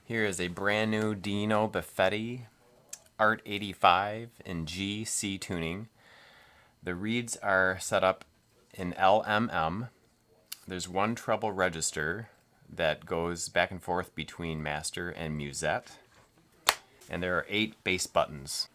Here is a brand new Dino Baffetti Art85 in G, C tuning. The reeds are set up in LMM. There's one treble register that goes back and forth between master and musette. And there are 8 bass buttons.